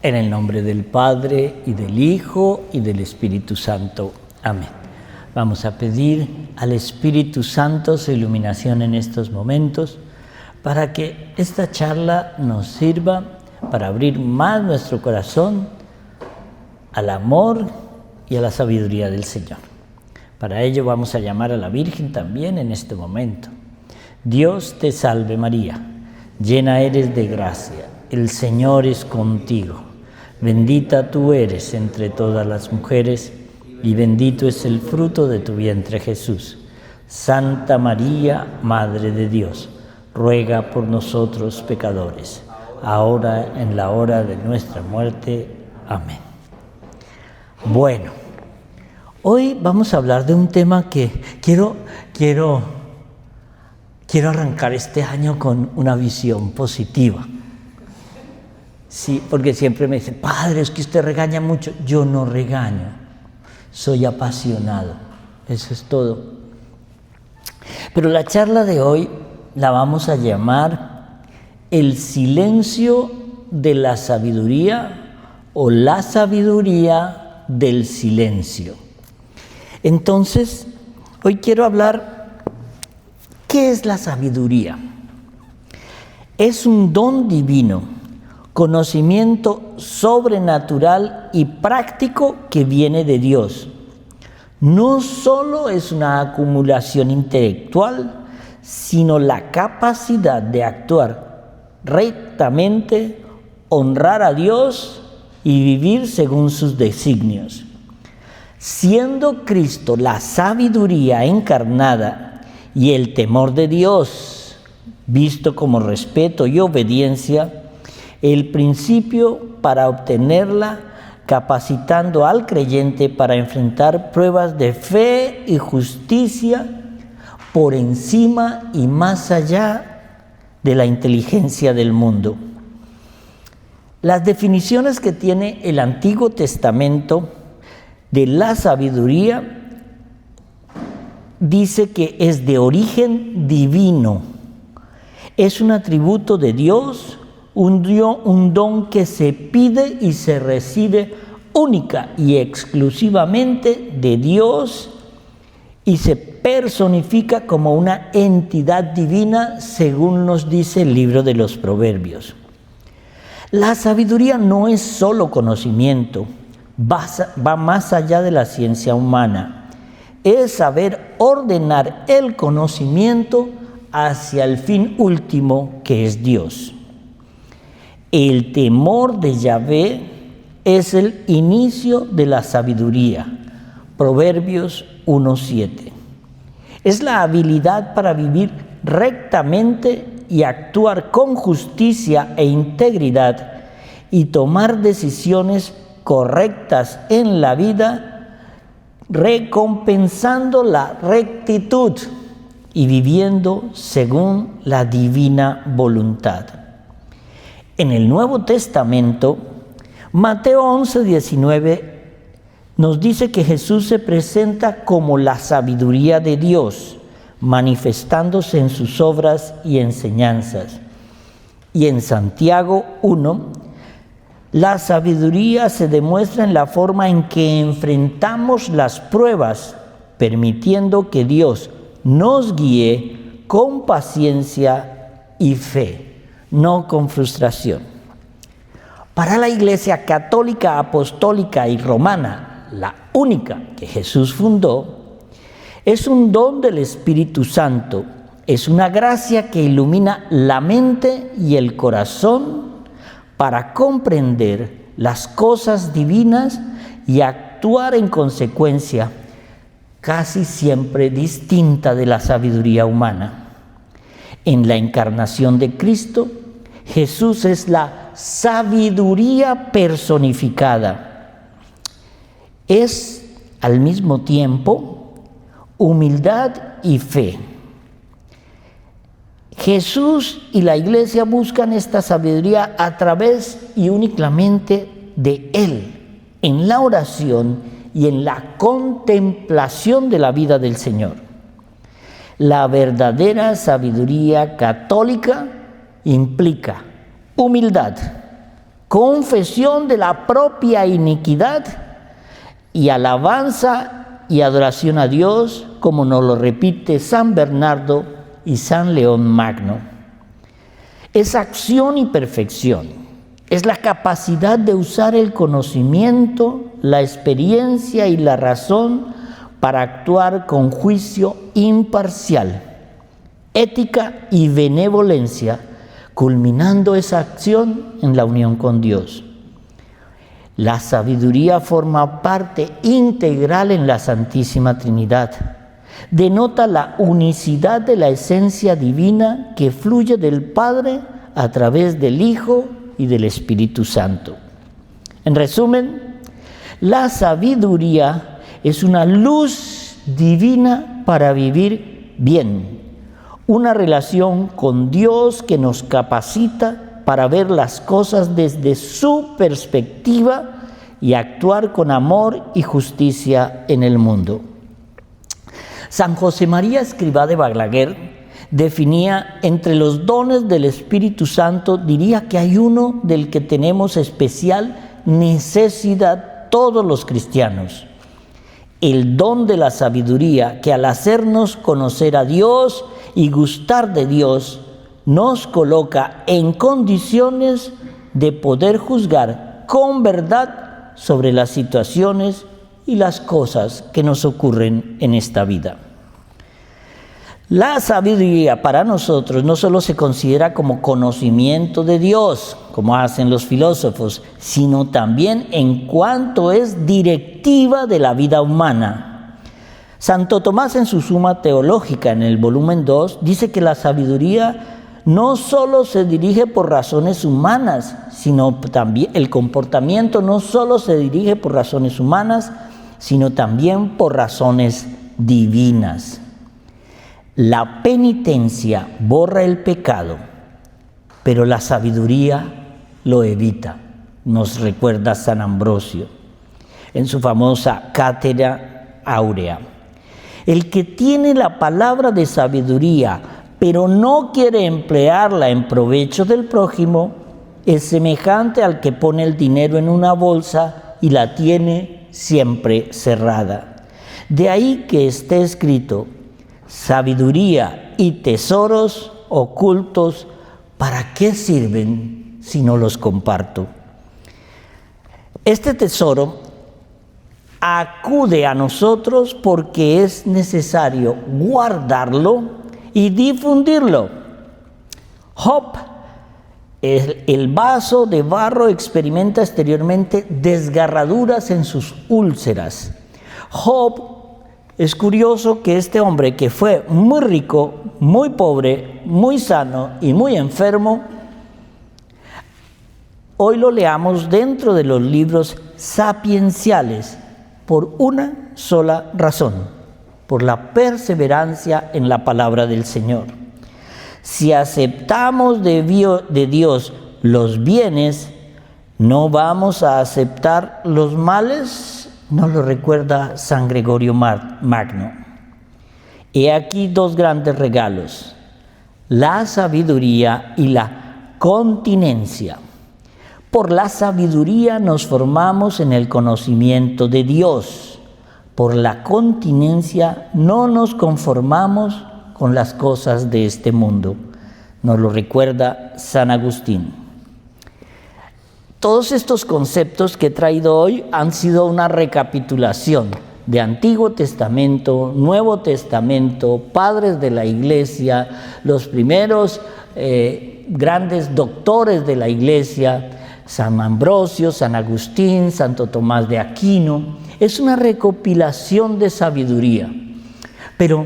En el nombre del Padre, y del Hijo, y del Espíritu Santo. Amén. Vamos a pedir al Espíritu Santo su iluminación en estos momentos, para que esta charla nos sirva para abrir más nuestro corazón al amor y a la sabiduría del Señor. Para ello vamos a llamar a la Virgen también en este momento. Dios te salve María, llena eres de gracia, el Señor es contigo. Bendita tú eres entre todas las mujeres, y bendito es el fruto de tu vientre Jesús. Santa María, Madre de Dios, ruega por nosotros pecadores, ahora en la hora de nuestra muerte. Amén. Bueno, hoy vamos a hablar de un tema que quiero arrancar este año con una visión positiva. Sí, porque siempre me dicen, padre, es que usted regaña mucho. Yo no regaño, soy apasionado, eso es todo. Pero la charla de hoy la vamos a llamar el silencio de la sabiduría o la sabiduría del silencio. Entonces, hoy quiero hablar, ¿qué es la sabiduría? Es un don divino, conocimiento sobrenatural y práctico que viene de Dios. No solo es una acumulación intelectual, sino la capacidad de actuar rectamente, honrar a Dios y vivir según sus designios. Siendo Cristo la sabiduría encarnada y el temor de Dios, visto como respeto y obediencia, el principio para obtenerla, capacitando al creyente para enfrentar pruebas de fe y justicia por encima y más allá de la inteligencia del mundo. Las definiciones que tiene el Antiguo Testamento de la sabiduría dice que es de origen divino, es un atributo de Dios, un don que se pide y se recibe única y exclusivamente de Dios y se personifica como una entidad divina, según nos dice el libro de los Proverbios. La sabiduría no es solo conocimiento, va más allá de la ciencia humana. Es saber ordenar el conocimiento hacia el fin último, que es Dios. El temor de Yahvé es el inicio de la sabiduría. Proverbios 1:7. Es la habilidad para vivir rectamente y actuar con justicia e integridad y tomar decisiones correctas en la vida, recompensando la rectitud y viviendo según la divina voluntad. En el Nuevo Testamento, Mateo 11:19 nos dice que Jesús se presenta como la sabiduría de Dios, manifestándose en sus obras y enseñanzas. Y en Santiago 1, la sabiduría se demuestra en la forma en que enfrentamos las pruebas, permitiendo que Dios nos guíe con paciencia y fe, no con frustración. Para la Iglesia católica, apostólica y romana, la única que Jesús fundó, es un don del Espíritu Santo, es una gracia que ilumina la mente y el corazón para comprender las cosas divinas y actuar en consecuencia, casi siempre distinta de la sabiduría humana. En la encarnación de Cristo, Jesús es la sabiduría personificada. Es al mismo tiempo humildad y fe. Jesús y la Iglesia buscan esta sabiduría a través y únicamente de Él, en la oración y en la contemplación de la vida del Señor. La verdadera sabiduría católica implica humildad, confesión de la propia iniquidad y alabanza y adoración a Dios, como nos lo repite San Bernardo y San León Magno. Es acción y perfección, es la capacidad de usar el conocimiento, la experiencia y la razón para actuar con juicio imparcial, ética y benevolencia, culminando esa acción en la unión con Dios. La sabiduría forma parte integral en la Santísima Trinidad. Denota la unicidad de la esencia divina que fluye del Padre a través del Hijo y del Espíritu Santo. En resumen, la sabiduría es una luz divina para vivir bien. Una relación con Dios que nos capacita para ver las cosas desde su perspectiva y actuar con amor y justicia en el mundo. San José María Escrivá de Balaguer definía entre los dones del Espíritu Santo, diría que hay uno del que tenemos especial necesidad todos los cristianos: el don de la sabiduría, que al hacernos conocer a Dios y gustar de Dios, nos coloca en condiciones de poder juzgar con verdad sobre las situaciones y las cosas que nos ocurren en esta vida. La sabiduría para nosotros no solo se considera como conocimiento de Dios, como hacen los filósofos, sino también en cuanto es directiva de la vida humana. Santo Tomás, en su Suma Teológica, en el volumen 2, dice que la sabiduría no solo se dirige por razones humanas, sino también el comportamiento no solo se dirige por razones humanas, sino también por razones divinas. La penitencia borra el pecado, pero la sabiduría lo evita, nos recuerda San Ambrosio en su famosa Cátedra Áurea. El que tiene la palabra de sabiduría, pero no quiere emplearla en provecho del prójimo, es semejante al que pone el dinero en una bolsa y la tiene siempre cerrada. De ahí que esté escrito: sabiduría y tesoros ocultos, ¿para qué sirven si no los comparto? Este tesoro acude a nosotros porque es necesario guardarlo y difundirlo. Job, el vaso de barro, experimenta exteriormente desgarraduras en sus úlceras. Job, es curioso que este hombre, que fue muy rico, muy pobre, muy sano y muy enfermo, hoy lo leamos dentro de los libros sapienciales por una sola razón: por la perseverancia en la palabra del Señor. Si aceptamos de Dios los bienes, ¿no vamos a aceptar los males? Nos lo recuerda San Gregorio Magno. He aquí dos grandes regalos: la sabiduría y la continencia. Por la sabiduría nos formamos en el conocimiento de Dios. Por la continencia no nos conformamos con las cosas de este mundo. Nos lo recuerda San Agustín. Todos estos conceptos que he traído hoy han sido una recapitulación de Antiguo Testamento, Nuevo Testamento, padres de la Iglesia, los primeros grandes doctores de la Iglesia, San Ambrosio, San Agustín, Santo Tomás de Aquino. Es una recopilación de sabiduría. Pero,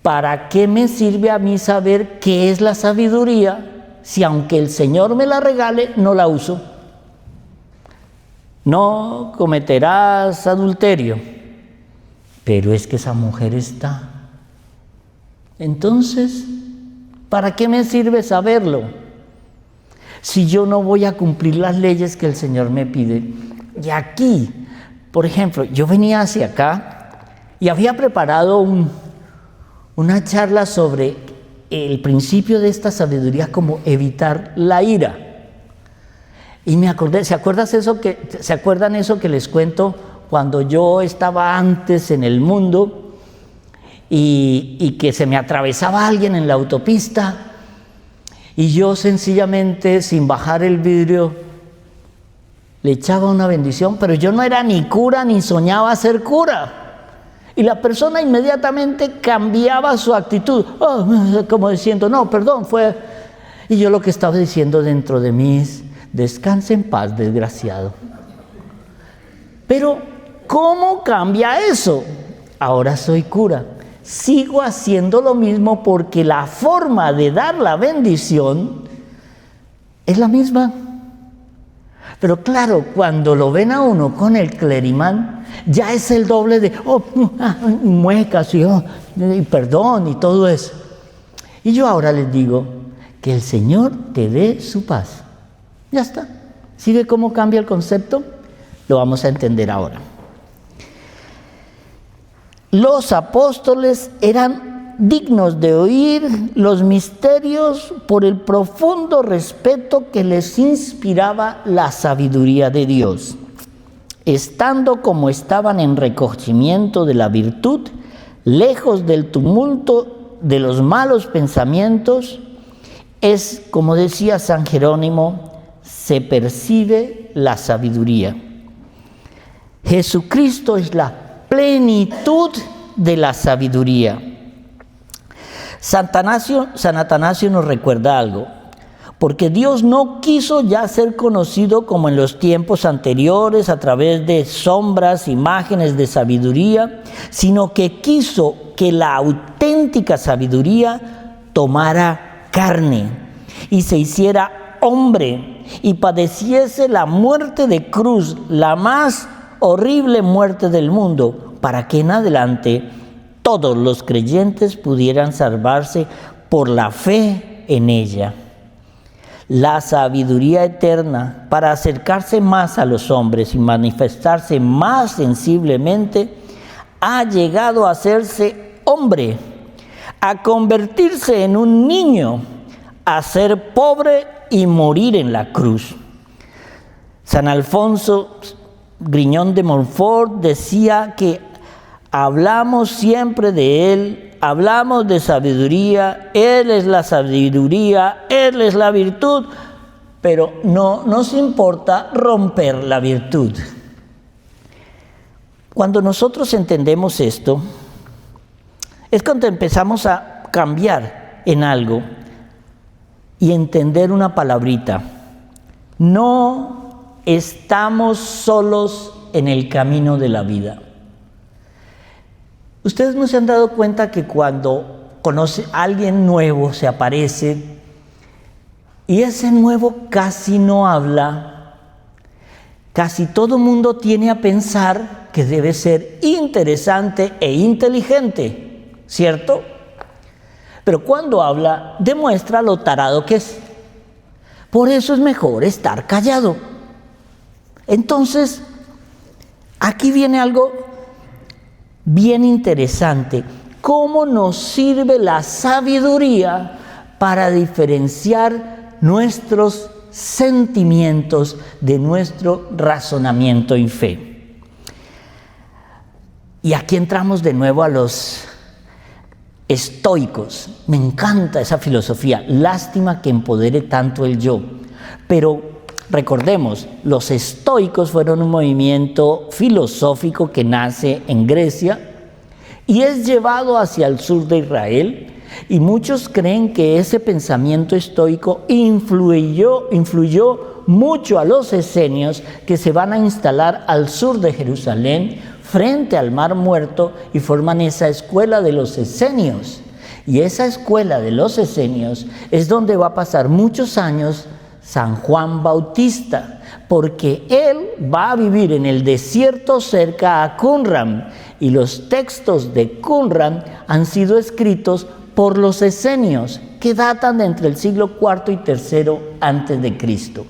¿para qué me sirve a mí saber qué es la sabiduría si, aunque el Señor me la regale, no la uso? No cometerás adulterio, pero es que esa mujer está. Entonces, ¿para qué me sirve saberlo si yo no voy a cumplir las leyes que el Señor me pide? Y aquí, por ejemplo, yo venía hacia acá y había preparado una charla sobre el principio de esta sabiduría, como evitar la ira. Y me acordé, ¿se acuerdan eso que les cuento cuando yo estaba antes en el mundo y que se me atravesaba alguien en la autopista y yo sencillamente, sin bajar el vidrio, le echaba una bendición, pero yo no era ni cura ni soñaba ser cura? Y la persona inmediatamente cambiaba su actitud, como diciendo, no, perdón, fue... Y yo lo que estaba diciendo dentro de mí es, descanse en paz, desgraciado. Pero, ¿cómo cambia eso? Ahora soy cura. Sigo haciendo lo mismo porque la forma de dar la bendición es la misma. Pero claro, cuando lo ven a uno con el clerimán, ya es el doble de, muecas y perdón y todo eso. Y yo ahora les digo, que el Señor te dé su paz. Ya está. ¿Sí ve cómo cambia el concepto? Lo vamos a entender ahora. Los apóstoles eran dignos de oír los misterios por el profundo respeto que les inspiraba la sabiduría de Dios. Estando como estaban en recogimiento de la virtud, lejos del tumulto de los malos pensamientos, es, como decía San Jerónimo, se percibe la sabiduría. Jesucristo es la plenitud de la sabiduría. San Atanasio nos recuerda algo, porque Dios no quiso ya ser conocido como en los tiempos anteriores a través de sombras, imágenes de sabiduría, sino que quiso que la auténtica sabiduría tomara carne y se hiciera hombre y padeciese la muerte de cruz, la más horrible muerte del mundo, para que en adelante todos los creyentes pudieran salvarse por la fe en ella. La sabiduría eterna, para acercarse más a los hombres y manifestarse más sensiblemente, ha llegado a hacerse hombre, a convertirse en un niño, a ser pobre y morir en la cruz. San Alfonso Griñón de Montfort decía que hablamos siempre de Él, hablamos de sabiduría, Él es la sabiduría, Él es la virtud, pero no nos importa romper la virtud. Cuando nosotros entendemos esto, es cuando empezamos a cambiar en algo y entender una palabrita. No estamos solos en el camino de la vida. Ustedes no se han dado cuenta que cuando conoce a alguien nuevo, se aparece, y ese nuevo casi no habla, casi todo mundo tiene a pensar que debe ser interesante e inteligente, ¿cierto? Pero cuando habla, demuestra lo tarado que es. Por eso es mejor estar callado. Entonces, aquí viene algo bien interesante. ¿Cómo nos sirve la sabiduría para diferenciar nuestros sentimientos de nuestro razonamiento y fe? Y aquí entramos de nuevo a los estoicos. Me encanta esa filosofía. Lástima que empodere tanto el yo. Pero recordemos, los estoicos fueron un movimiento filosófico que nace en Grecia y es llevado hacia el sur de Israel, y muchos creen que ese pensamiento estoico influyó mucho a los esenios, que se van a instalar al sur de Jerusalén, frente al Mar Muerto, y forman esa escuela de los esenios. Y esa escuela de los esenios es donde va a pasar muchos años San Juan Bautista, porque él va a vivir en el desierto cerca a Qumran, y los textos de Qumran han sido escritos por los esenios, que datan de entre el siglo IV y III antes de Cristo.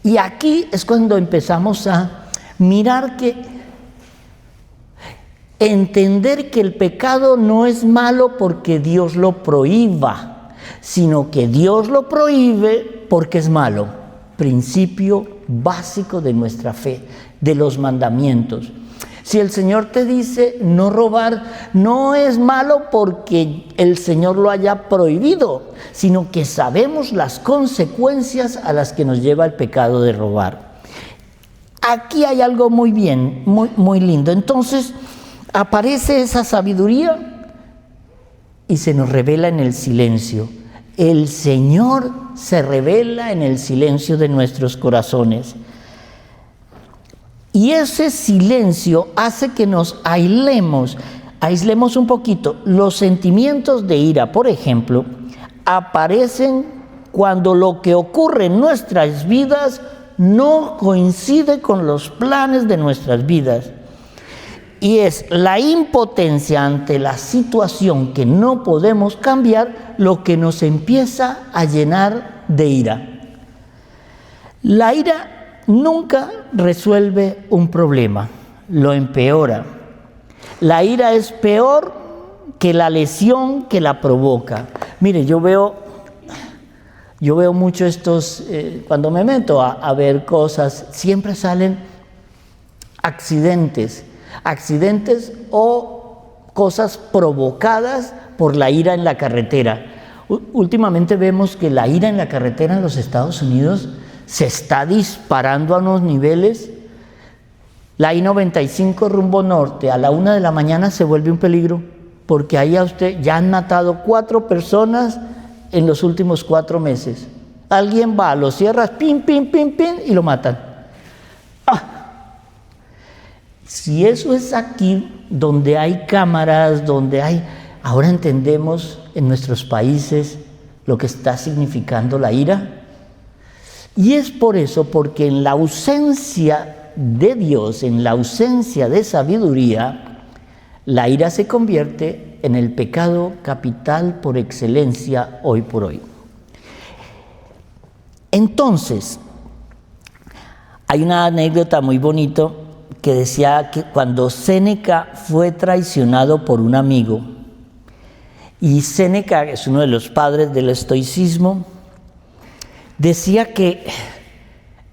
Y aquí es cuando empezamos a mirar entender que el pecado no es malo porque Dios lo prohíba, sino que Dios lo prohíbe porque es malo. principio básico de nuestra fe, de los mandamientos. Si el Señor te dice no robar, no es malo porque el Señor lo haya prohibido, sino que sabemos las consecuencias a las que nos lleva el pecado de robar. Aquí hay algo muy bien, muy lindo. Entonces aparece esa sabiduría y se nos revela en el silencio. El Señor se revela en el silencio de nuestros corazones. Y ese silencio hace que nos aislemos un poquito. Los sentimientos de ira, por ejemplo, aparecen cuando lo que ocurre en nuestras vidas no coincide con los planes de nuestras vidas. Y es la impotencia ante la situación que no podemos cambiar lo que nos empieza a llenar de ira. La ira nunca resuelve un problema, lo empeora. La ira es peor que la lesión que la provoca. Mire, yo veo mucho cuando me meto a ver cosas, siempre salen accidentes o cosas provocadas por la ira en la carretera. Últimamente vemos que la ira en la carretera en los Estados Unidos se está disparando a unos niveles. La I-95 rumbo norte a la 1 de la mañana se vuelve un peligro, porque ahí ya han matado 4 personas en los últimos 4 meses. Alguien va, lo cierras, pin, y lo matan. Si eso es aquí, donde hay cámaras, ahora entendemos en nuestros países lo que está significando la ira. Y es por eso, porque en la ausencia de Dios, en la ausencia de sabiduría, la ira se convierte en el pecado capital por excelencia hoy por hoy. Entonces, hay una anécdota muy bonita que decía que cuando Séneca fue traicionado por un amigo, y Séneca es uno de los padres del estoicismo, decía que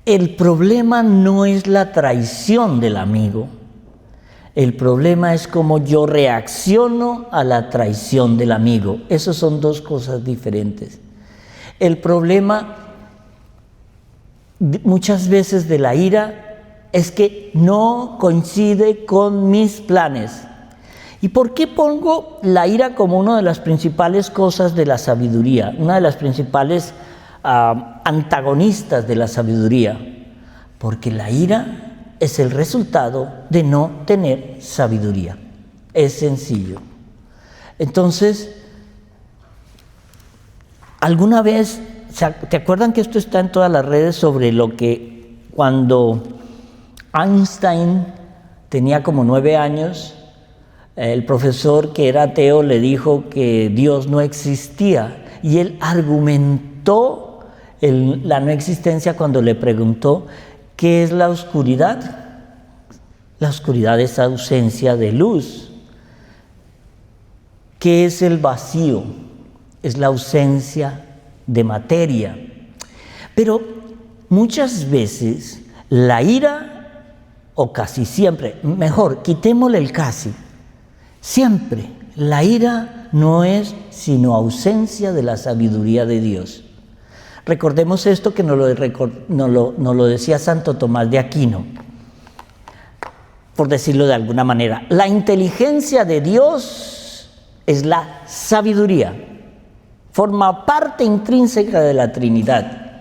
el problema no es la traición del amigo, el problema es cómo yo reacciono a la traición del amigo. Esas son 2 cosas diferentes. El problema muchas veces de la ira es que no coincide con mis planes. ¿Y por qué pongo la ira como una de las principales cosas de la sabiduría, una de las principales antagonistas de la sabiduría? Porque la ira es el resultado de no tener sabiduría. Es sencillo. Entonces, ¿alguna vez, te acuerdan que esto está en todas las redes sobre lo que cuando Einstein tenía como 9 años, el profesor que era ateo le dijo que Dios no existía y él argumentó la no existencia cuando le preguntó ¿qué es la oscuridad? La oscuridad es ausencia de luz. ¿Qué es el vacío? Es la ausencia de materia. Pero muchas veces la ira, o casi siempre, mejor, quitémosle el casi, siempre, la ira no es sino ausencia de la sabiduría de Dios. Recordemos esto que nos lo decía Santo Tomás de Aquino, por decirlo de alguna manera. La inteligencia de Dios es la sabiduría, forma parte intrínseca de la Trinidad.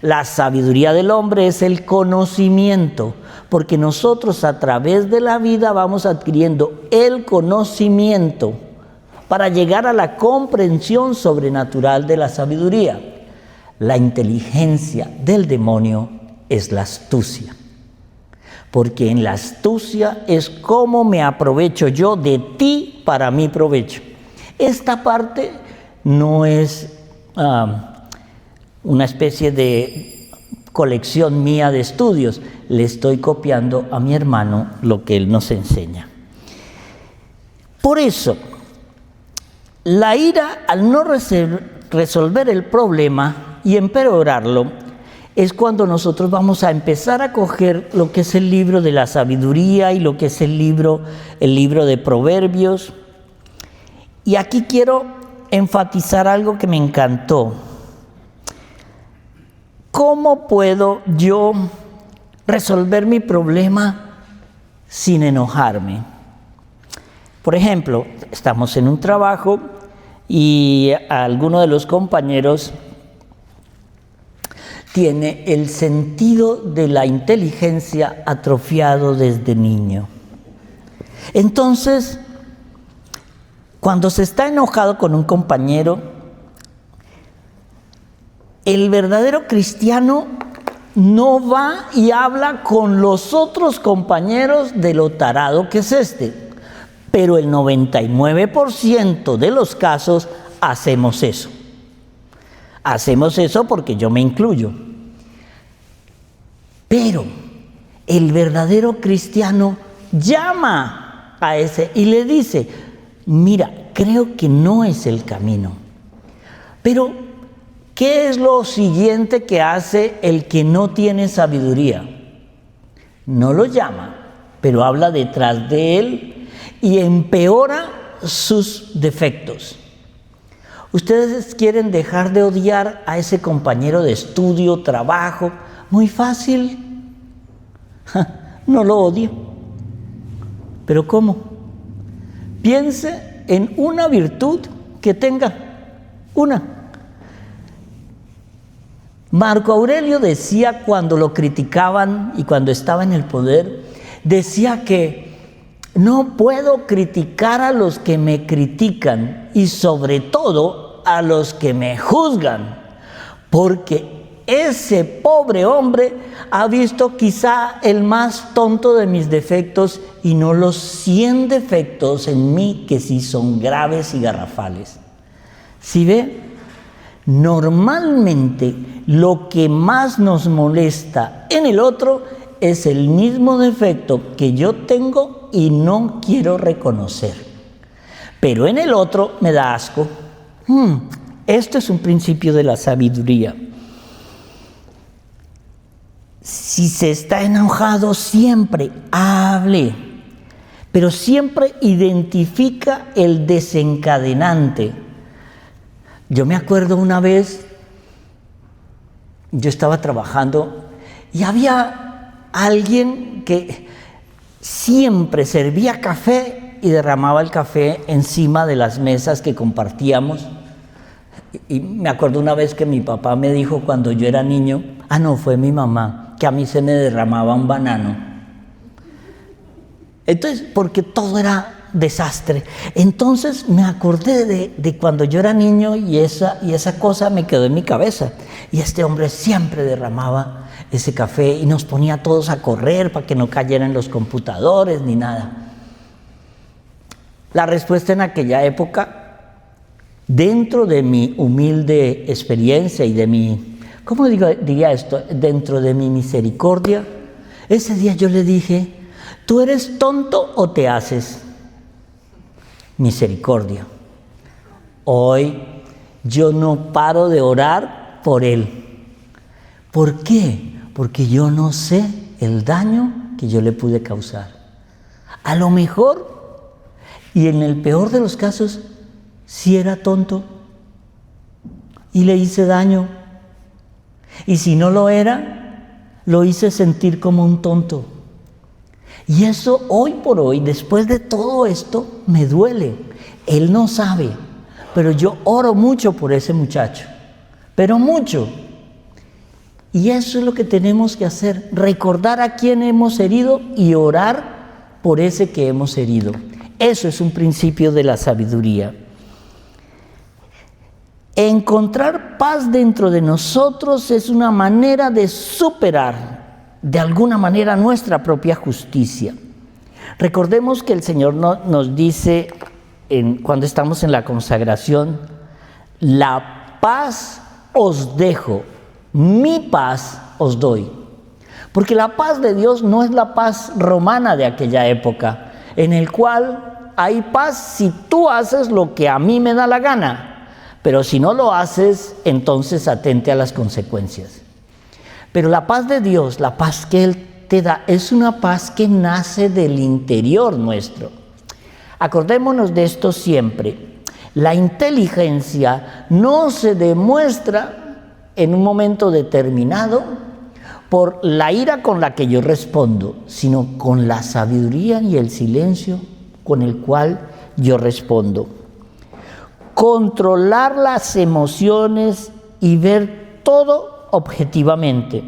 La sabiduría del hombre es el conocimiento, porque nosotros a través de la vida vamos adquiriendo el conocimiento para llegar a la comprensión sobrenatural de la sabiduría. La inteligencia del demonio es la astucia, porque en la astucia es cómo me aprovecho yo de ti para mi provecho. Esta parte no es una especie de colección mía de estudios, le estoy copiando a mi hermano lo que él nos enseña. Por eso, la ira, al no resolver el problema y empeorarlo, es cuando nosotros vamos a empezar a coger lo que es el libro de la sabiduría y lo que es el libro de Proverbios. Y aquí quiero enfatizar algo que me encantó. ¿Cómo puedo yo resolver mi problema sin enojarme? Por ejemplo, estamos en un trabajo y alguno de los compañeros tiene el sentido de la inteligencia atrofiado desde niño. Entonces, cuando se está enojado con un compañero, el verdadero cristiano no va y habla con los otros compañeros de lo tarado que es este. Pero el 99% de los casos hacemos eso. Hacemos eso porque yo me incluyo. Pero el verdadero cristiano llama a ese y le dice, mira, creo que no es el camino. Pero, ¿qué es lo siguiente que hace el que no tiene sabiduría? No lo llama, pero habla detrás de él y empeora sus defectos. ¿Ustedes quieren dejar de odiar a ese compañero de estudio, trabajo? Muy fácil. No lo odio. ¿Pero cómo? Piense en una virtud que tenga. Una. Marco Aurelio decía cuando lo criticaban y cuando estaba en el poder, decía que no puedo criticar a los que me critican y sobre todo a los que me juzgan, porque ese pobre hombre ha visto quizá el más tonto de mis defectos y no los 100 defectos en mí que sí son graves y garrafales. ¿Sí ve? Normalmente lo que más nos molesta en el otro es el mismo defecto que yo tengo y no quiero reconocer. Pero en el otro me da asco. Esto es un principio de la sabiduría. Si se está enojado, siempre hable, pero siempre identifica el desencadenante. Yo me acuerdo una vez, yo estaba trabajando y había alguien que siempre servía café y derramaba el café encima de las mesas que compartíamos. Y me acuerdo una vez que mi papá me dijo cuando yo era niño, no, fue mi mamá, que a mí se me derramaba un banano. Entonces, porque todo era desastre. Entonces me acordé de cuando yo era niño y esa cosa me quedó en mi cabeza. Y este hombre siempre derramaba ese café y nos ponía a todos a correr para que no cayeran los computadores ni nada. La respuesta en aquella época, dentro de mi humilde experiencia y de mi, ¿cómo diría esto? Dentro de mi misericordia, ese día yo le dije, ¿tú eres tonto o te haces? Misericordia. Hoy yo no paro de orar por él. ¿Por qué? Porque yo no sé el daño que yo le pude causar. A lo mejor, y en el peor de los casos, si era tonto y le hice daño. Y si no lo era, lo hice sentir como un tonto. Y eso hoy por hoy, después de todo esto, me duele. Él no sabe, pero yo oro mucho por ese muchacho, pero mucho. Y eso es lo que tenemos que hacer, recordar a quién hemos herido y orar por ese que hemos herido. Eso es un principio de la sabiduría. Encontrar paz dentro de nosotros es una manera de superar de alguna manera nuestra propia justicia. Recordemos que el Señor nos dice cuando estamos en la consagración, la paz os dejo, mi paz os doy. Porque la paz de Dios no es la paz romana de aquella época, en el cual hay paz si tú haces lo que a mí me da la gana, pero si no lo haces, entonces atente a las consecuencias. Pero la paz de Dios, la paz que Él te da, es una paz que nace del interior nuestro. Acordémonos de esto siempre. La inteligencia no se demuestra en un momento determinado por la ira con la que yo respondo, sino con la sabiduría y el silencio con el cual yo respondo. Controlar las emociones y ver todo objetivamente.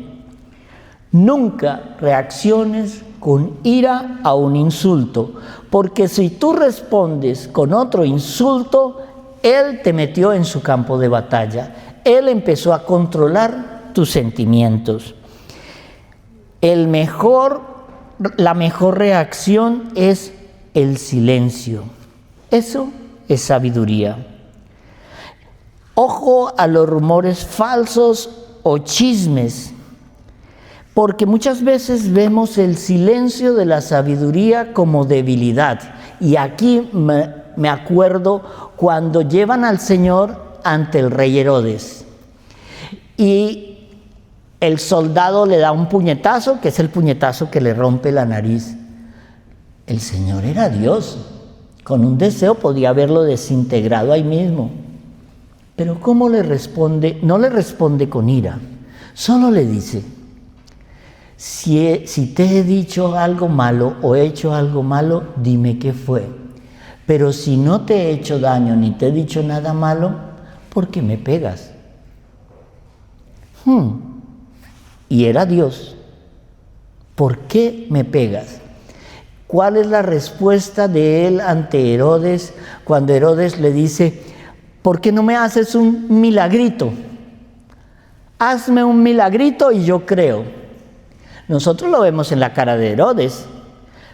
Nunca reacciones con ira a un insulto, porque si tú respondes con otro insulto, Él te metió en su campo de batalla. Él empezó a controlar tus sentimientos. La mejor reacción es el silencio. Eso es sabiduría. Ojo a los rumores falsos o chismes, porque muchas veces vemos el silencio de la sabiduría como debilidad. Y aquí me acuerdo cuando llevan al Señor ante el rey Herodes. Y el soldado le da un puñetazo, que es el puñetazo que le rompe la nariz. El Señor era Dios. Con un deseo podía haberlo desintegrado ahí mismo. Pero ¿cómo le responde? No le responde con ira. Solo le dice, si te he dicho algo malo o he hecho algo malo, dime qué fue. Pero si no te he hecho daño ni te he dicho nada malo, ¿por qué me pegas? Y era Dios. ¿Por qué me pegas? ¿Cuál es la respuesta de él ante Herodes cuando Herodes le dice, ¿por qué no me haces un milagrito? Hazme un milagrito y yo creo. Nosotros lo vemos en la cara de Herodes,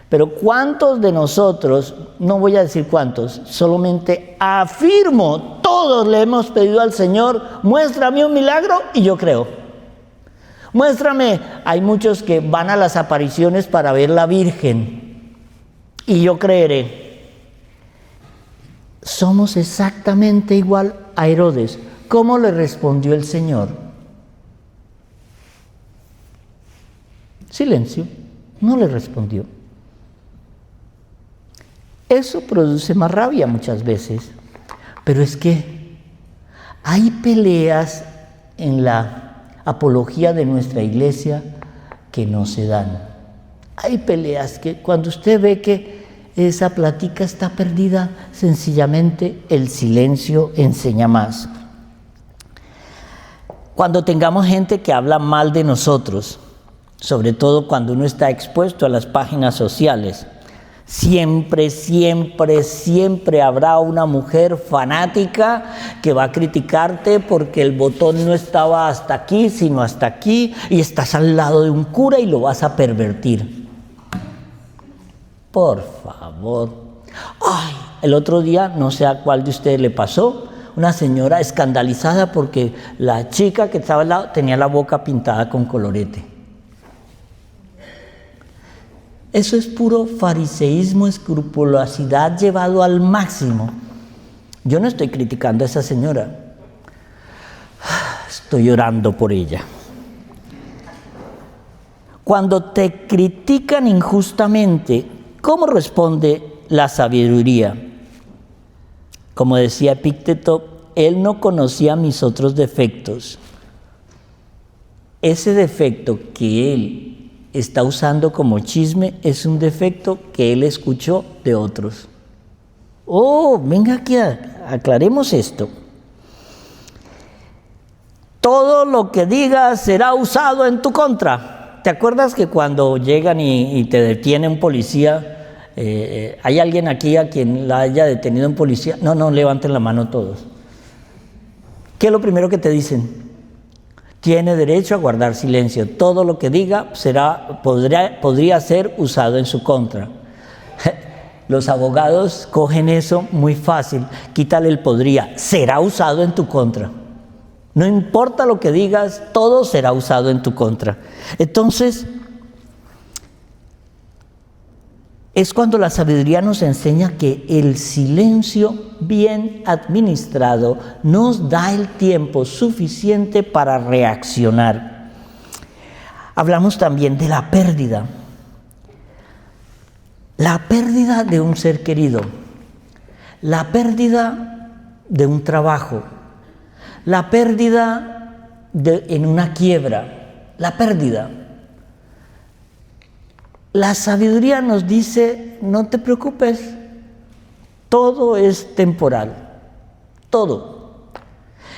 pero ¿cuántos de nosotros, no voy a decir cuántos, solamente afirmo, todos le hemos pedido al Señor, muéstrame un milagro y yo creo? Muéstrame, hay muchos que van a las apariciones para ver la Virgen y yo creeré. Somos exactamente igual a Herodes. ¿Cómo le respondió el Señor? Silencio, no le respondió. Eso produce más rabia muchas veces, pero es que hay peleas en la apología de nuestra iglesia que no se dan. Hay peleas que cuando usted ve que esa plática está perdida, sencillamente el silencio enseña más. Cuando tengamos gente que habla mal de nosotros, sobre todo cuando uno está expuesto a las páginas sociales, siempre habrá una mujer fanática que va a criticarte porque el botón no estaba hasta aquí, sino hasta aquí, y estás al lado de un cura y lo vas a pervertir. Por favor. Ay, el otro día, no sé a cuál de ustedes le pasó, una señora escandalizada porque la chica que estaba al lado tenía la boca pintada con colorete. Eso es puro fariseísmo, escrupulosidad llevado al máximo. Yo no estoy criticando a esa señora. Estoy orando por ella. Cuando te critican injustamente, ¿cómo responde la sabiduría? Como decía Epicteto, él no conocía mis otros defectos. Ese defecto que él está usando como chisme es un defecto que él escuchó de otros. Venga aquí, aclaremos esto. Todo lo que digas será usado en tu contra. ¿Te acuerdas que cuando llegan y te detiene un policía, hay alguien aquí a quien la haya detenido un policía? No, levanten la mano todos. ¿Qué es lo primero que te dicen? Tiene derecho a guardar silencio. Todo lo que diga podría ser usado en su contra. Los abogados cogen eso muy fácil. Quítale el podría. Será usado en tu contra. No importa lo que digas, todo será usado en tu contra. Entonces, es cuando la sabiduría nos enseña que el silencio bien administrado nos da el tiempo suficiente para reaccionar. Hablamos también de la pérdida. La pérdida de un ser querido, la pérdida de un trabajo, la pérdida en una quiebra, la pérdida. La sabiduría nos dice, no te preocupes, todo es temporal, todo.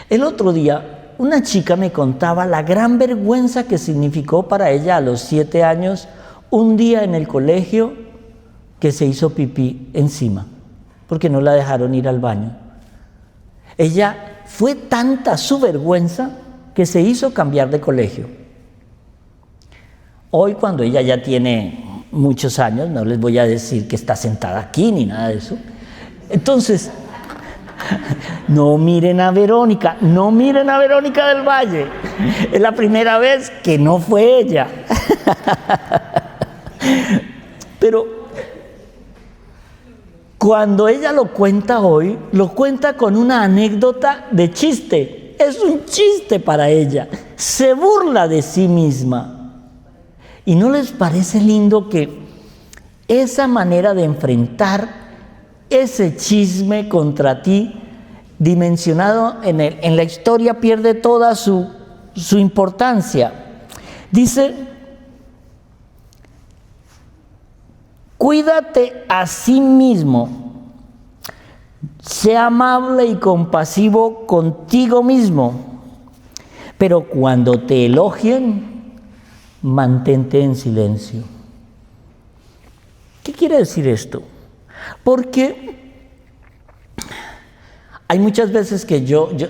El otro día, una chica me contaba la gran vergüenza que significó para ella a los 7 años un día en el colegio que se hizo pipí encima, porque no la dejaron ir al baño. Ella fue tanta su vergüenza que se hizo cambiar de colegio. Hoy, cuando ella ya tiene muchos años, no les voy a decir que está sentada aquí ni nada de eso. Entonces, no miren a Verónica del Valle. Es la primera vez que no fue ella. Pero cuando ella lo cuenta hoy, lo cuenta con una anécdota de chiste. Es un chiste para ella. Se burla de sí misma. ¿Y no les parece lindo que esa manera de enfrentar ese chisme contra ti, dimensionado en la historia, pierde toda su importancia? Dice: cuídate a sí mismo, sé amable y compasivo contigo mismo, pero cuando te elogien, mantente en silencio. ¿Qué quiere decir esto? Porque hay muchas veces que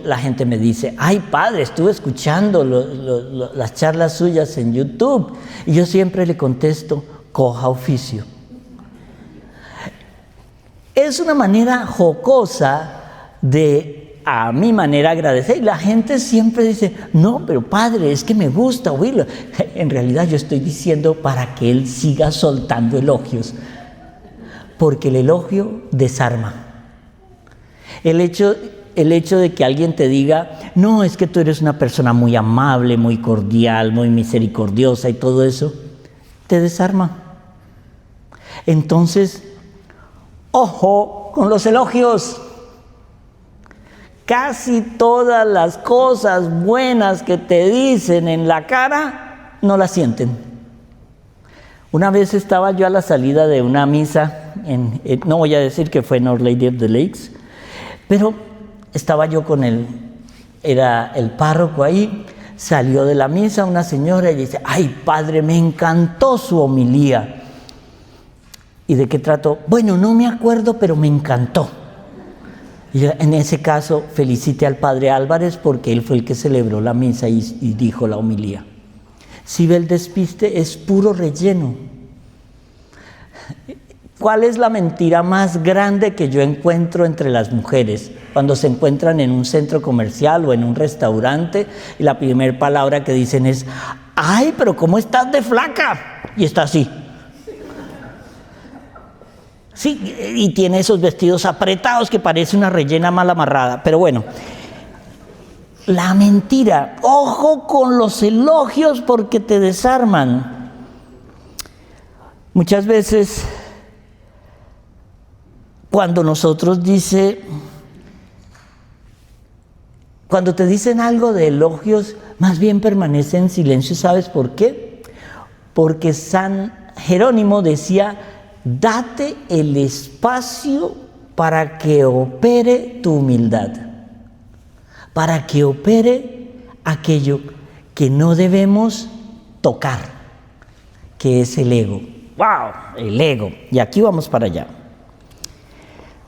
la gente me dice: ay, padre, estuve escuchando las charlas suyas en YouTube, y yo siempre le contesto: coja oficio. Es una manera jocosa de, a mi manera, agradecer. Y la gente siempre dice: no, pero padre, es que me gusta oírlo. En realidad yo estoy diciendo para que él siga soltando elogios. Porque el elogio desarma. El hecho de que alguien te diga: no, es que tú eres una persona muy amable, muy cordial, muy misericordiosa y todo eso, te desarma. Entonces, ojo con los elogios. Casi todas las cosas buenas que te dicen en la cara, no las sienten. Una vez estaba yo a la salida de una misa, no voy a decir que fue en Our Lady of the Lakes, pero estaba yo era el párroco ahí. Salió de la misa una señora y dice: ay, padre, me encantó su homilía. ¿Y de qué trató? Bueno, no me acuerdo, pero me encantó. Y en ese caso, felicite al padre Álvarez, porque él fue el que celebró la misa y dijo la homilía. Si ve el despiste, es puro relleno. ¿Cuál es la mentira más grande que yo encuentro entre las mujeres? Cuando se encuentran en un centro comercial o en un restaurante, y la primera palabra que dicen es: ay, pero ¿cómo estás de flaca? Y está así. Sí, y tiene esos vestidos apretados que parece una rellena mal amarrada. Pero bueno, la mentira. Ojo con los elogios, porque te desarman. Muchas veces, cuando te dicen algo de elogios, más bien permanece en silencio. ¿Sabes por qué? Porque San Jerónimo decía: date el espacio para que opere tu humildad, para que opere aquello que no debemos tocar, que es el ego. ¡Wow! El ego. Y aquí vamos para allá.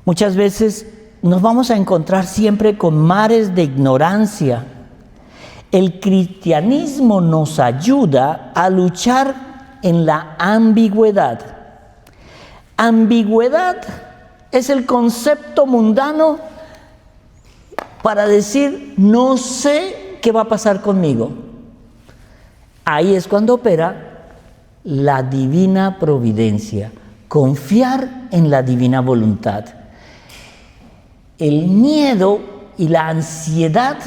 Muchas veces nos vamos a encontrar siempre con mares de ignorancia. El cristianismo nos ayuda a luchar en la ambigüedad. Ambigüedad es el concepto mundano para decir: no sé qué va a pasar conmigo. Ahí es cuando opera la divina providencia, confiar en la divina voluntad. El miedo y la ansiedad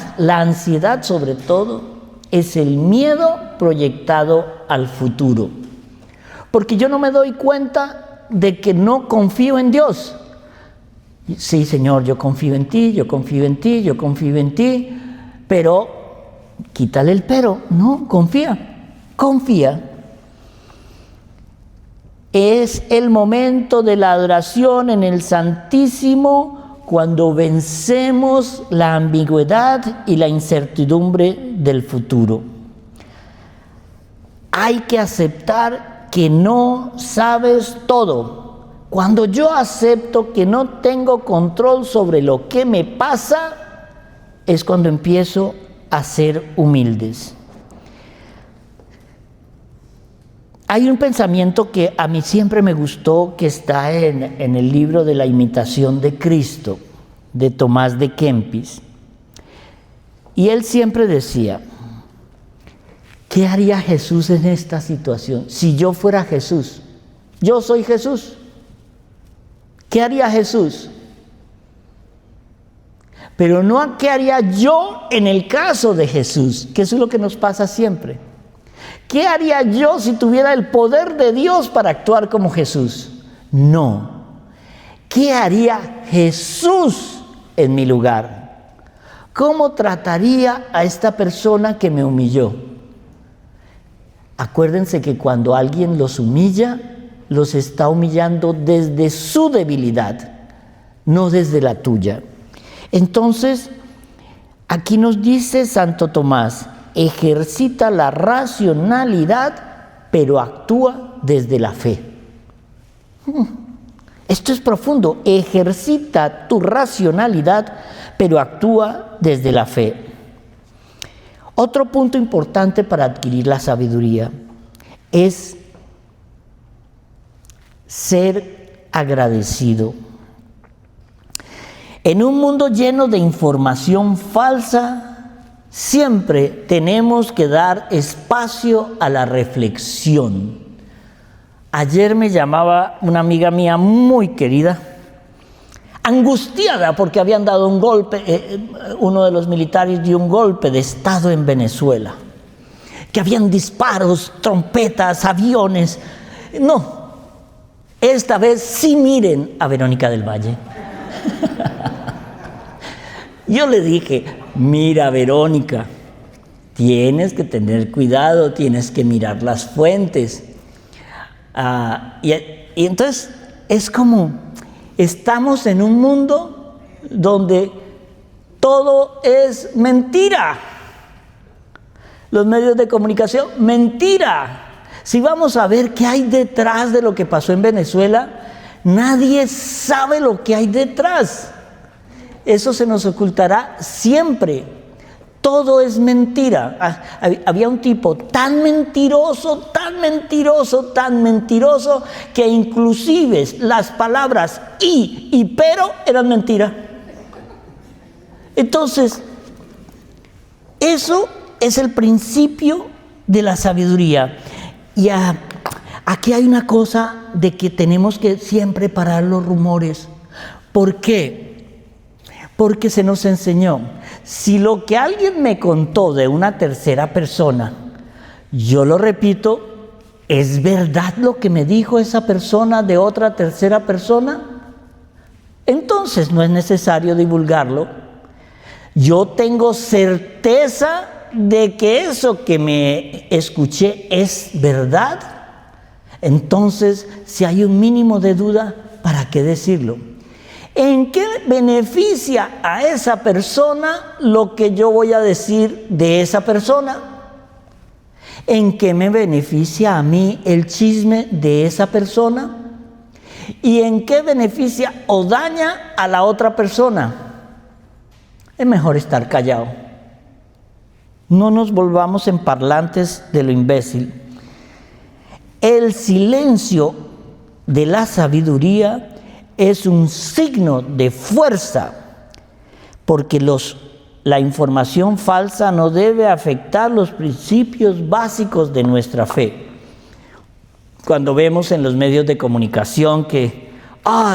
sobre todo, es el miedo proyectado al futuro. Porque yo no me doy cuenta de que no confío en Dios. Sí, Señor, yo confío en ti, yo confío en ti, yo confío en ti, pero quítale el pero. No, confía. Es el momento de la adoración en el Santísimo cuando vencemos la ambigüedad y la incertidumbre del futuro. Hay que aceptar que no sabes todo. Cuando yo acepto que no tengo control sobre lo que me pasa, es cuando empiezo a ser humildes. Hay un pensamiento que a mí siempre me gustó, que está en el libro de la imitación de Cristo, de Tomás de Kempis. Y él siempre decía, ¿qué haría Jesús en esta situación? Si yo fuera Jesús, yo soy Jesús. ¿Qué haría Jesús? Pero no qué haría yo en el caso de Jesús, que eso es lo que nos pasa siempre. ¿Qué haría yo si tuviera el poder de Dios para actuar como Jesús? No. ¿Qué haría Jesús en mi lugar? ¿Cómo trataría a esta persona que me humilló? Acuérdense que cuando alguien los humilla, los está humillando desde su debilidad, no desde la tuya. Entonces, aquí nos dice Santo Tomás, ejercita la racionalidad, pero actúa desde la fe. Esto es profundo. Ejercita tu racionalidad, pero actúa desde la fe. Otro punto importante para adquirir la sabiduría es ser agradecido. En un mundo lleno de información falsa, siempre tenemos que dar espacio a la reflexión. Ayer me llamaba una amiga mía muy querida, angustiada porque habían dado un golpe, uno de los militares dio un golpe de estado en Venezuela, que habían disparos, trompetas, aviones. No, esta vez sí miren a Verónica del Valle. Yo le dije, mira Verónica, tienes que tener cuidado, tienes que mirar las fuentes. Y entonces es como, estamos en un mundo donde todo es mentira. Los medios de comunicación, mentira. Si vamos a ver qué hay detrás de lo que pasó en Venezuela, nadie sabe lo que hay detrás. Eso se nos ocultará siempre. Todo es mentira. Había un tipo tan mentiroso, que inclusive las palabras y pero eran mentira. Entonces, eso es el principio de la sabiduría. Y aquí hay una cosa de que tenemos que siempre parar los rumores. ¿Por qué? Porque se nos enseñó, si lo que alguien me contó de una tercera persona, yo lo repito, ¿es verdad lo que me dijo esa persona de otra tercera persona? Entonces no es necesario divulgarlo. Yo tengo certeza de que eso que me escuché es verdad. Entonces, si hay un mínimo de duda, ¿para qué decirlo? ¿En qué beneficia a esa persona lo que yo voy a decir de esa persona? ¿En qué me beneficia a mí el chisme de esa persona? ¿Y en qué beneficia o daña a la otra persona? Es mejor estar callado. No nos volvamos en parlantes de lo imbécil. El silencio de la sabiduría es un signo de fuerza, porque la información falsa no debe afectar los principios básicos de nuestra fe. Cuando vemos en los medios de comunicación que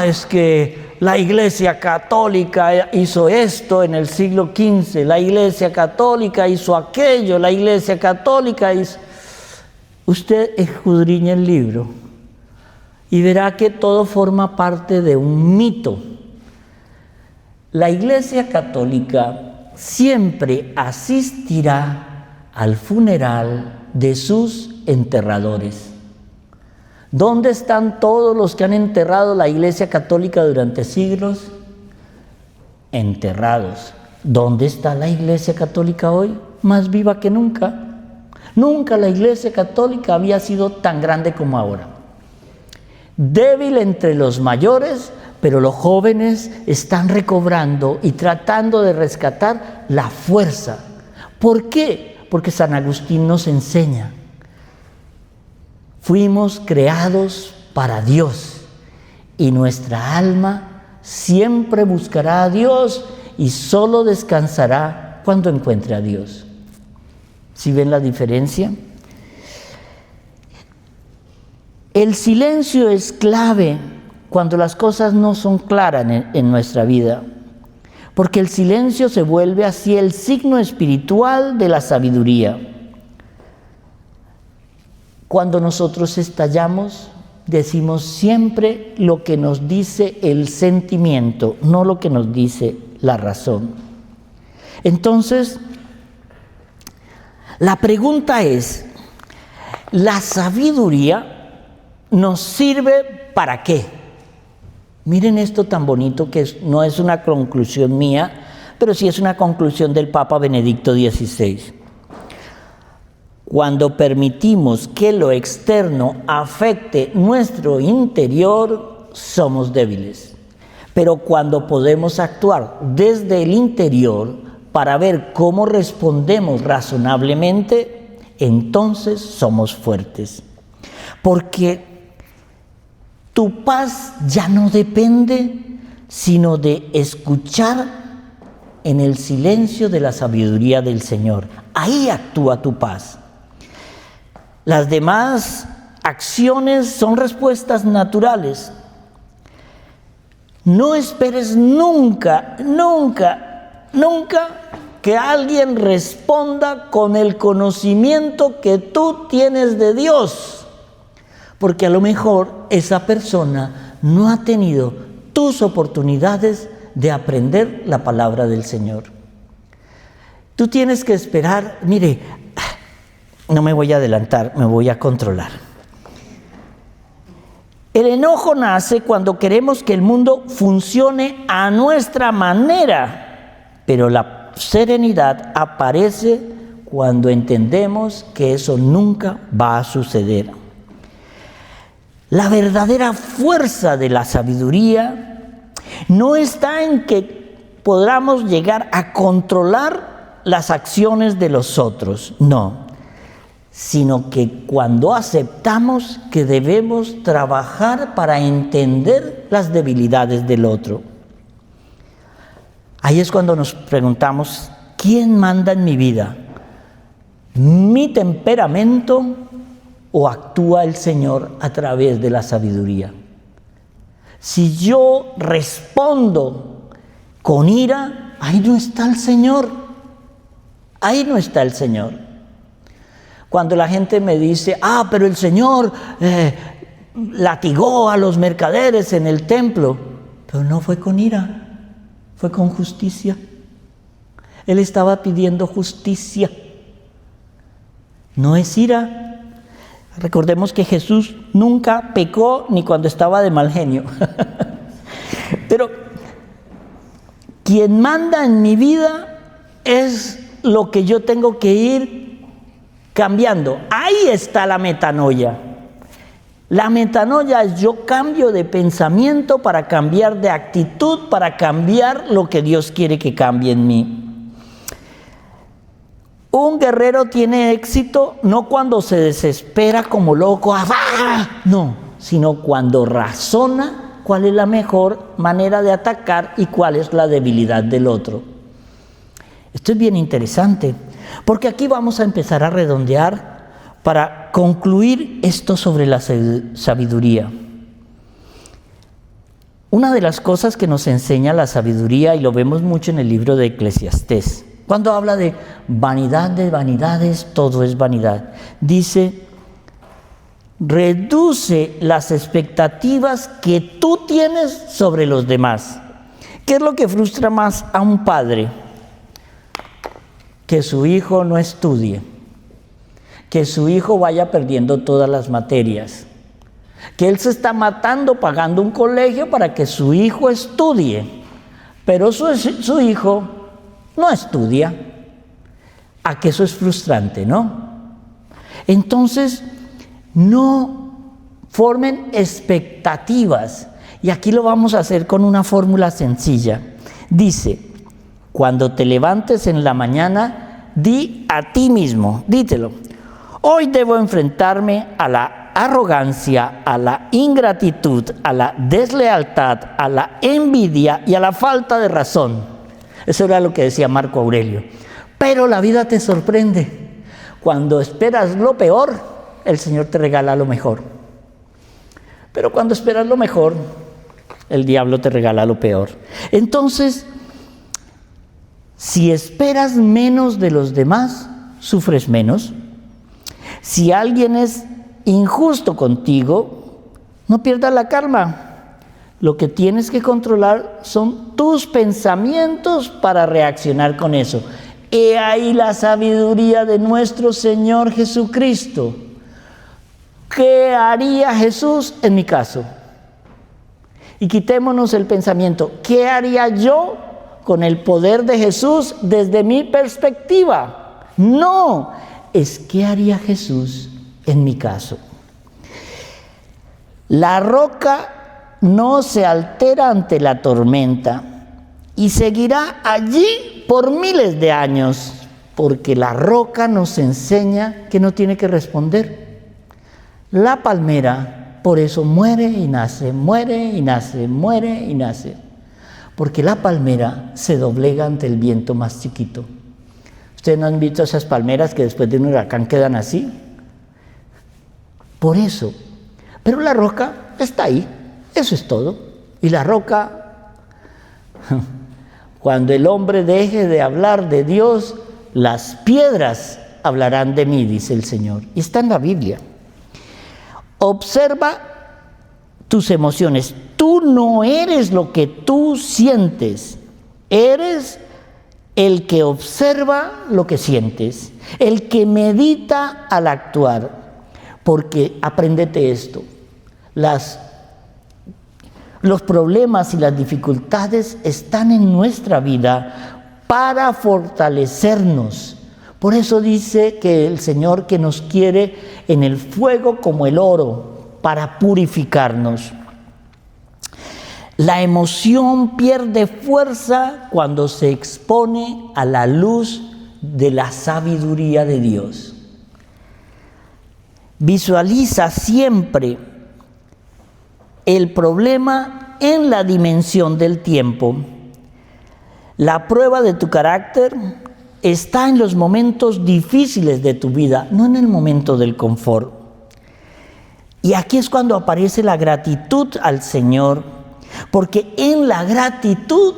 es que la Iglesia Católica hizo esto en el siglo XV, la Iglesia Católica hizo aquello, la Iglesia Católica hizo... Usted escudriña el libro y verá que todo forma parte de un mito. La Iglesia Católica siempre asistirá al funeral de sus enterradores. ¿Dónde están todos los que han enterrado la Iglesia Católica durante siglos? Enterrados. ¿Dónde está la Iglesia Católica hoy? Más viva que nunca. Nunca la Iglesia Católica había sido tan grande como ahora. Débil entre los mayores, pero los jóvenes están recobrando y tratando de rescatar la fuerza. ¿Por qué? Porque San Agustín nos enseña. Fuimos creados para Dios y nuestra alma siempre buscará a Dios y solo descansará cuando encuentre a Dios. ¿Sí ven la diferencia? El silencio es clave cuando las cosas no son claras en nuestra vida, porque el silencio se vuelve así el signo espiritual de la sabiduría. Cuando nosotros estallamos, decimos siempre lo que nos dice el sentimiento, no lo que nos dice la razón. Entonces, la pregunta es, ¿la sabiduría nos sirve para qué? Miren esto tan bonito que no es una conclusión mía, pero sí es una conclusión del Papa Benedicto XVI. Cuando permitimos que lo externo afecte nuestro interior, somos débiles. Pero cuando podemos actuar desde el interior para ver cómo respondemos razonablemente, entonces somos fuertes. Porque tu paz ya no depende sino de escuchar en el silencio de la sabiduría del Señor. Ahí actúa tu paz. Las demás acciones son respuestas naturales. No esperes nunca que alguien responda con el conocimiento que tú tienes de Dios, porque a lo mejor esa persona no ha tenido tus oportunidades de aprender la palabra del Señor. Tú tienes que esperar, mire, no me voy a adelantar, me voy a controlar. El enojo nace cuando queremos que el mundo funcione a nuestra manera, pero la serenidad aparece cuando entendemos que eso nunca va a suceder. La verdadera fuerza de la sabiduría no está en que podamos llegar a controlar las acciones de los otros, no, sino que cuando aceptamos que debemos trabajar para entender las debilidades del otro. Ahí es cuando nos preguntamos, ¿quién manda en mi vida? ¿Mi temperamento o actúa el Señor a través de la sabiduría? Si yo respondo con ira, ahí no está el Señor. Ahí no está el Señor. Cuando la gente me dice, pero el Señor latigó a los mercaderes en el templo, pero no fue con ira. Fue con justicia. Él estaba pidiendo justicia. No es ira. Recordemos que Jesús nunca pecó ni cuando estaba de mal genio. Pero quien manda en mi vida es lo que yo tengo que ir cambiando. Ahí está la metanoia. La metanoia es yo cambio de pensamiento para cambiar de actitud, para cambiar lo que Dios quiere que cambie en mí. Un guerrero tiene éxito no cuando se desespera como loco, no, sino cuando razona cuál es la mejor manera de atacar y cuál es la debilidad del otro. Esto es bien interesante, porque aquí vamos a empezar a redondear para concluir esto sobre la sabiduría. una de las cosas que nos enseña la sabiduría, y lo vemos mucho en el libro de Eclesiastés, cuando habla de vanidad de vanidades, todo es vanidad, dice: reduce las expectativas que tú tienes sobre los demás. ¿Qué es lo que frustra más a un padre? Que su hijo no estudie, que su hijo vaya perdiendo todas las materias, que él se está matando pagando un colegio para que su hijo estudie, pero su hijo no estudia. ¿A que eso es frustrante, no? Entonces, no formen expectativas. Y aquí lo vamos a hacer con una fórmula sencilla. Dice: cuando te levantes en la mañana, di a ti mismo, dítelo: hoy debo enfrentarme a la arrogancia, a la ingratitud, a la deslealtad, a la envidia y a la falta de razón. Eso era lo que decía Marco Aurelio. Pero la vida te sorprende. Cuando esperas lo peor, el Señor te regala lo mejor. Pero cuando esperas lo mejor, el diablo te regala lo peor. Entonces, si esperas menos de los demás, sufres menos. Si alguien es injusto contigo, no pierdas la calma. Lo que tienes que controlar son tus pensamientos para reaccionar con eso. He ahí la sabiduría de nuestro Señor Jesucristo. ¿Qué haría Jesús en mi caso? Y quitémonos el pensamiento: ¿qué haría yo con el poder de Jesús desde mi perspectiva? No, es ¿qué haría Jesús en mi caso? La roca no se altera ante la tormenta y seguirá allí por miles de años, porque la roca nos enseña que no tiene que responder. La palmera por eso muere y nace, muere y nace, muere y nace, porque la palmera se doblega ante el viento más chiquito. ¿Ustedes no han visto esas palmeras que después de un huracán quedan así? Por eso. Pero la roca está ahí, eso es todo. Y la roca, cuando el hombre deje de hablar de Dios, las piedras hablarán de mí, dice el Señor. Y está en la Biblia. Observa tus emociones. Tú no eres lo que tú sientes. Eres el que observa lo que sientes, el que medita al actuar. Porque apréndete esto: los problemas y las dificultades están en nuestra vida para fortalecernos. Por eso dice que el Señor que nos quiere en el fuego como el oro, para purificarnos. La emoción pierde fuerza cuando se expone a la luz de la sabiduría de Dios. Visualiza siempre el problema en la dimensión del tiempo. La prueba de tu carácter está en los momentos difíciles de tu vida, no en el momento del confort. Y aquí es cuando aparece la gratitud al Señor, porque en la gratitud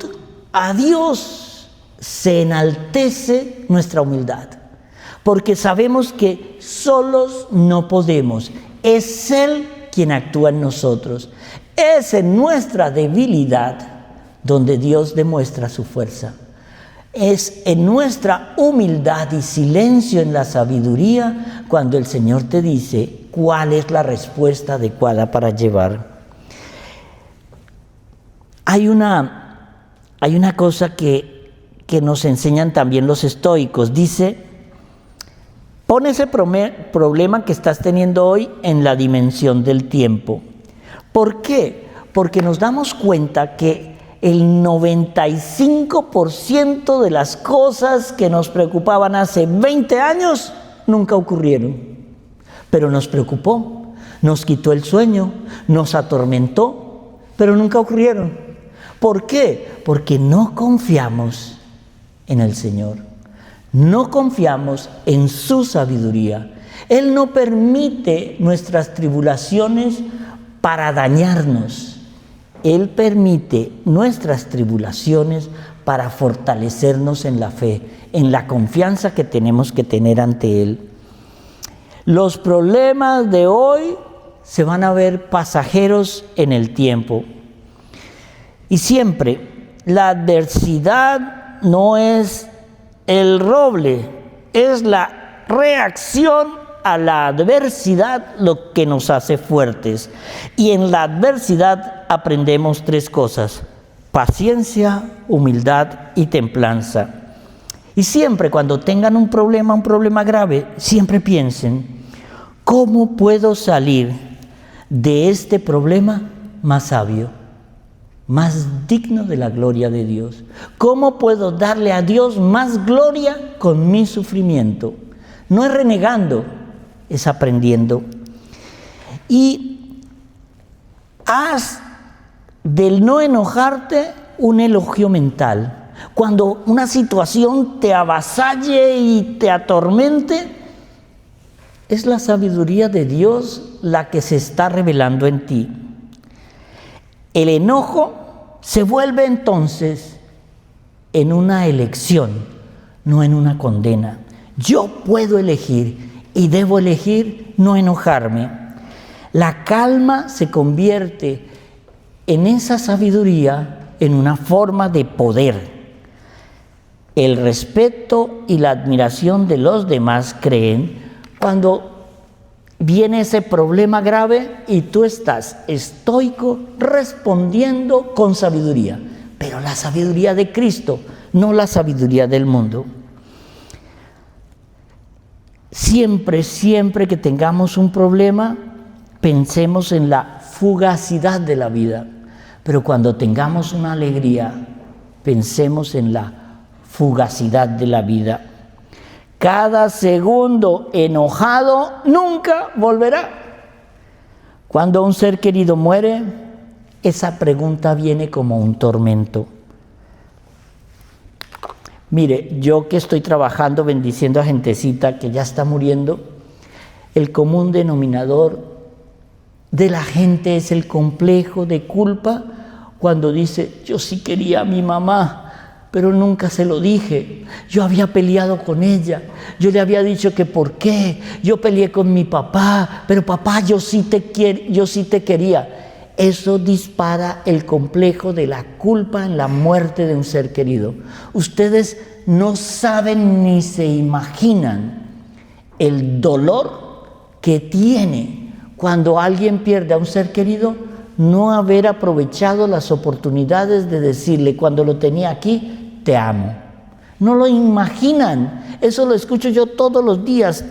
a Dios se enaltece nuestra humildad, porque sabemos que solos no podemos, es Él quien actúa en nosotros, es en nuestra debilidad donde Dios demuestra su fuerza. Es en nuestra humildad y silencio en la sabiduría cuando el Señor te dice cuál es la respuesta adecuada para llevar. Hay una cosa que nos enseñan también los estoicos. Dice: pon ese problema que estás teniendo hoy en la dimensión del tiempo. ¿Por qué? Porque nos damos cuenta que el 95% de las cosas que nos preocupaban hace 20 años nunca ocurrieron. Pero nos preocupó, nos quitó el sueño, nos atormentó, pero nunca ocurrieron. ¿Por qué? Porque no confiamos en el Señor, no confiamos en su sabiduría. Él no permite nuestras tribulaciones para dañarnos. Él permite nuestras tribulaciones para fortalecernos en la fe, en la confianza que tenemos que tener ante Él. Los problemas de hoy se van a ver pasajeros en el tiempo. Y siempre, la adversidad no es el roble, es la reacción a la adversidad lo que nos hace fuertes. Y en la adversidad aprendemos 3 cosas: paciencia, humildad y templanza. Y siempre cuando tengan un problema grave, siempre piensen, ¿cómo puedo salir de este problema más sabio, más digno de la gloria de Dios? ¿Cómo puedo darle a Dios más gloria con mi sufrimiento? No es renegando, es aprendiendo. Y haz del no enojarte un elogio mental. Cuando una situación te avasalle y te atormente, es la sabiduría de Dios la que se está revelando en ti. El enojo se vuelve entonces en una elección, no en una condena. Yo puedo elegir y debo elegir no enojarme. La calma se convierte en esa sabiduría, en una forma de poder. El respeto y la admiración de los demás creen cuando viene ese problema grave y tú estás estoico respondiendo con sabiduría, pero la sabiduría de Cristo, no la sabiduría del mundo. Siempre que tengamos un problema, pensemos en la fugacidad de la vida, pero cuando tengamos una alegría, pensemos en la fugacidad de la vida. Cada segundo enojado nunca volverá. Cuando un ser querido muere, esa pregunta viene como un tormento. Mire, yo que estoy trabajando bendiciendo a gentecita que ya está muriendo, el común denominador de la gente es el complejo de culpa cuando dice, yo sí quería a mi mamá, pero nunca se lo dije. Yo había peleado con ella, yo le había dicho que por qué, yo peleé con mi papá, pero papá, yo sí te quería. Eso dispara el complejo de la culpa en la muerte de un ser querido. Ustedes no saben ni se imaginan el dolor que tiene cuando alguien pierde a un ser querido, no haber aprovechado las oportunidades de decirle cuando lo tenía aquí, te amo. No lo imaginan. Eso lo escucho yo todos los días.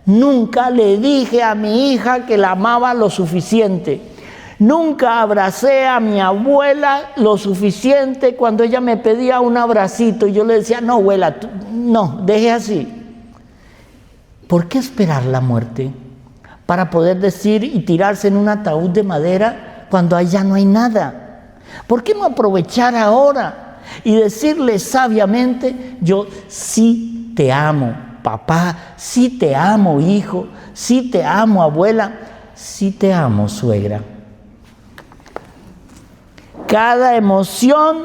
Nunca le dije a mi hija que la amaba lo suficiente. Nunca abracé a mi abuela lo suficiente cuando ella me pedía un abracito y yo le decía, no, abuela, no, deje así. ¿Por qué esperar la muerte para poder decir y tirarse en un ataúd de madera cuando allá no hay nada? ¿Por qué no aprovechar ahora y decirle sabiamente, yo sí te amo, papá, sí te amo, hijo, sí te amo, abuela, sí te amo, suegra? Cada emoción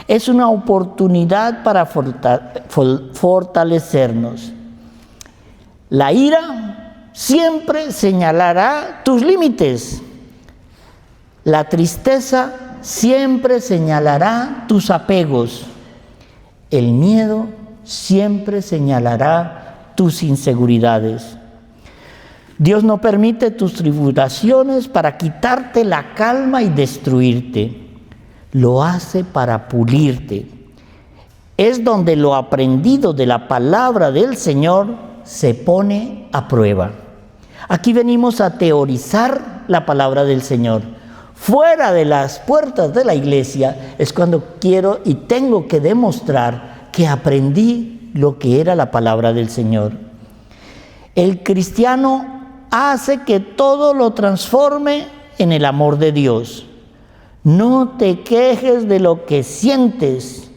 es una oportunidad para fortalecernos. La ira siempre señalará tus límites. La tristeza siempre señalará tus apegos. El miedo siempre señalará tus inseguridades. Dios no permite tus tribulaciones para quitarte la calma y destruirte. Lo hace para pulirte. Es donde lo aprendido de la palabra del Señor se pone a prueba. Aquí venimos a teorizar la palabra del Señor. Fuera de las puertas de la iglesia es cuando quiero y tengo que demostrar que aprendí lo que era la palabra del Señor. El cristiano hace que todo lo transforme en el amor de Dios. No te quejes de lo que sientes.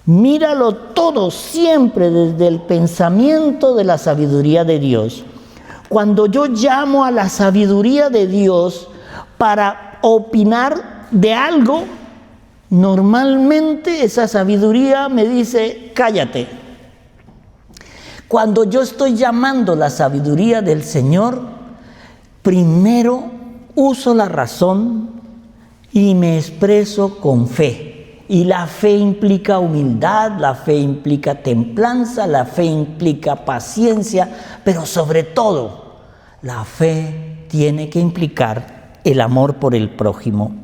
Míralo todo siempre desde el pensamiento de la sabiduría de Dios. Cuando yo llamo a la sabiduría de Dios, para opinar de algo, normalmente esa sabiduría me dice, cállate. Cuando yo estoy llamando la sabiduría del Señor, primero uso la razón y me expreso con fe. Y la fe implica humildad, la fe implica templanza, la fe implica paciencia, pero sobre todo, la fe tiene que implicar el amor por el prójimo.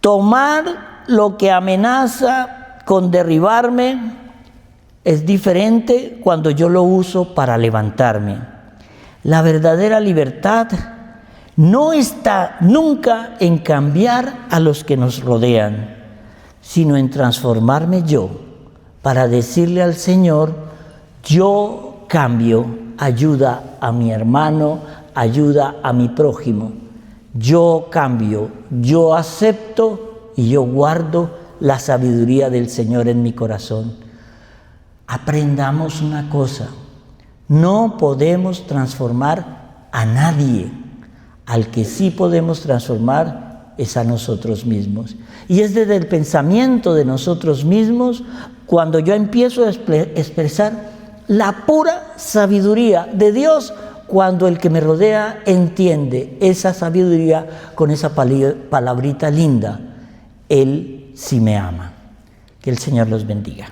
Tomar lo que amenaza con derribarme es diferente cuando yo lo uso para levantarme. La verdadera libertad no está nunca en cambiar a los que nos rodean, sino en transformarme yo para decirle al Señor, yo cambio, ayuda a mi hermano, ayuda a mi prójimo. Yo cambio, yo acepto y yo guardo la sabiduría del Señor en mi corazón. Aprendamos una cosa, no podemos transformar a nadie, al que sí podemos transformar es a nosotros mismos. Y es desde el pensamiento de nosotros mismos cuando yo empiezo a expresar la pura sabiduría de Dios, cuando el que me rodea entiende esa sabiduría con esa palabrita linda, Él sí me ama. Que el Señor los bendiga.